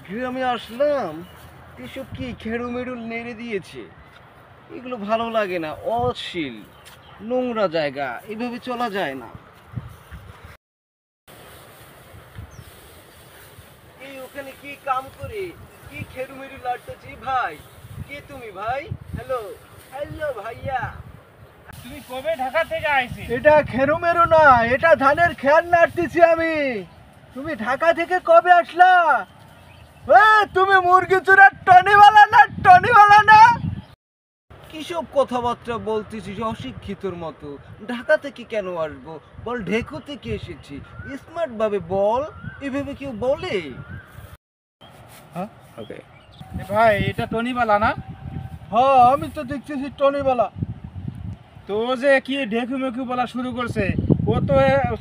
গ্রামে আসলাম, এসব কি খেড়ু মেড়ু নেড়ে দিয়েছে। এগুলো ভালো লাগে না, অশ্লীল নোংরা জায়গা, এভাবে চলা যায় না। এই ওখানে কি কাম করে কি খেড়ু মেড়ু লাড়তেছি ভাই? কে তুমি ভাই? হ্যালো হ্যালো ভাইয়া। তুমি কবে ঢাকা থেকে আইছি? এটা খেরু মেরু না, এটা ধানের খেয়াল নাড়তেছি আমি। তুমি ঢাকা থেকে কবে আসলা? তুমি মুরগি চুরার টনিওয়ালা না, টনিওয়ালা না? কিসব কথাবার্তা বলতেছিস অশিক্ষিতর মতো? ঢাকা থেকে কেন আসবো বল, ঢেকু থেকে এসেছি। স্মার্ট ভাবে বল, এভাবে কেউ বলে? ওকে ভাই, এটা টনিবালা না? হ্যাঁ, আমি তো দেখতেছি টনিওয়ালা। তো যে কি ঢেকু মেকু বলা শুরু করছে, ও তো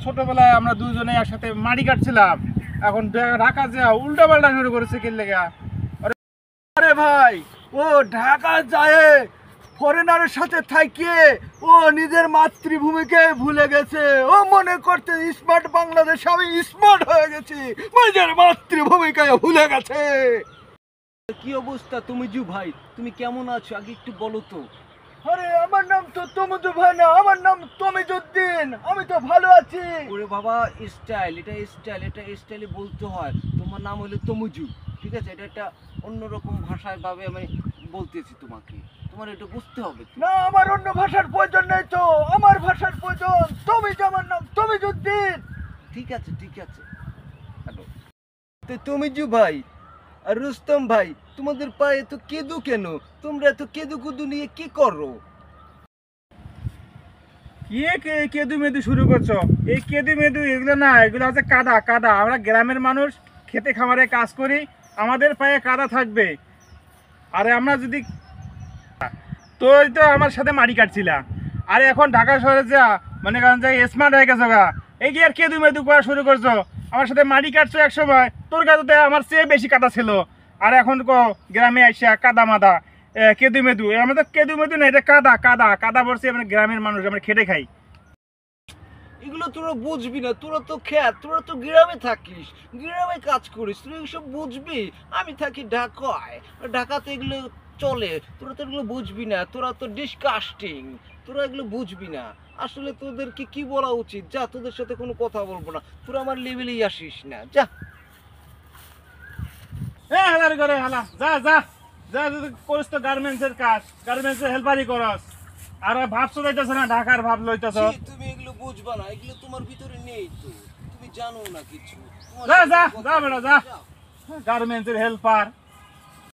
ছোটবেলায় আমরা দুজনে একসাথে মাটি কাটছিলাম, এখন ঢাকা যা উল্টা পাল্টা শুরু করেছে কি লেগা? আরে ভাই, ও ঢাকা যায় ফরেনারের সাথে থাকিয়ে ও নিজের মাতৃভূমিকে ভুলে গেছে। ও মনে করতে স্মার্ট বাংলাদেশ, আমি স্মার্ট হয়ে গেছি, নিজের মাতৃভূমিকে ভুলে গেছে। কি অবস্থা তমিজু ভাই? তুমি কেমন আছো আগে একটু বলো তো। আরে আমার নাম তো তমুজু ভাই না, আমার নাম তমিজুদ্দিন। আমি তো ভালো আছি। ওরে বাবা, স্টাইল, এটা স্টাইল, এটা স্টাইলে বলতে হয়। তোমার নাম হলো তমুজু, ঠিক আছে? এটা একটা অন্যরকম ভাষায় ভাবে আমি বলতেছি তোমাকে, তোমার এটা বুঝতে হবে তো। না, আমার অন্য ভাষার প্রয়োজন নেই তো, আমার ভাষার প্রয়োজন তমিজু, আমার নাম তমিজুদ্দিন। ঠিক আছে ঠিক আছে। হ্যালো, তো তমিজু ভাই আর রুস্তম ভাই, তোমাদের পায়ে এত কেদু কেন? তোমরা এত কেদু কুদু নিয়ে কি করো? কেদু মেদু শুরু করছো? এই কেদু মেদু এগুলো না, এগুলো হচ্ছে কাদা কাদা। আমরা গ্রামের মানুষ, খেতে খামারে কাজ করি, আমাদের পায়ে কাদা থাকবে। আরে আমরা যদি তুই তো আমার সাথে মাটি কাটছিলা, আরে এখন ঢাকা শহরে যা মানে কারণ যে স্মার্ট হয়ে গেছো গা, এই কি আর কেদু মেদু করা শুরু করছো? আমার সাথে মাটি কাটছো এক সময়, তোর কাছে আমার চেয়ে বেশি কাদা ছিল, আর এখন গ্রামে আসা কাদা মাদা কেদু মেদু। আমরা তো কেদু মেদু না, এটা কাদা কাদা কাদা বলছি। আমরা গ্রামের মানুষ, আমরা খেটে খাই। এগুলো তোরা বুঝবি না, তোরা তো খ্যাত, তোরা তো গ্রামে থাকিস, গ্রামে কাজ করিস, তুই এসব বুঝবি? আমি থাকি ঢাকায়, ঢাকাতে এগুলো চলে, তোরা তো এগুলো বুঝবি না, তোরা তো ডিসকাস্টিং, তোরা এগুলো বুঝবি না। আসলে তোদেরকে কি বলা উচিত? যা, তোদের সাথে কোনো কথা বলবো না, তোরা আমার লেভেলেই আসিস না, যা। হালার করে হালা, যা যা যা, যদি করিস তো গার্মেন্টসের কাজ, গার্মেন্টসের হেল্পারই করস, আর ভাবছো যাইতেছে না ঢাকার ভাব লইতেছ। ছি, তুমি এগুলো বুঝবা না, এগুলো তোমার ভিতরে নেই তো, তুমি জানো না কিছু। যা যা যা বেটা যা, গার্মেন্টসের হেল্পার।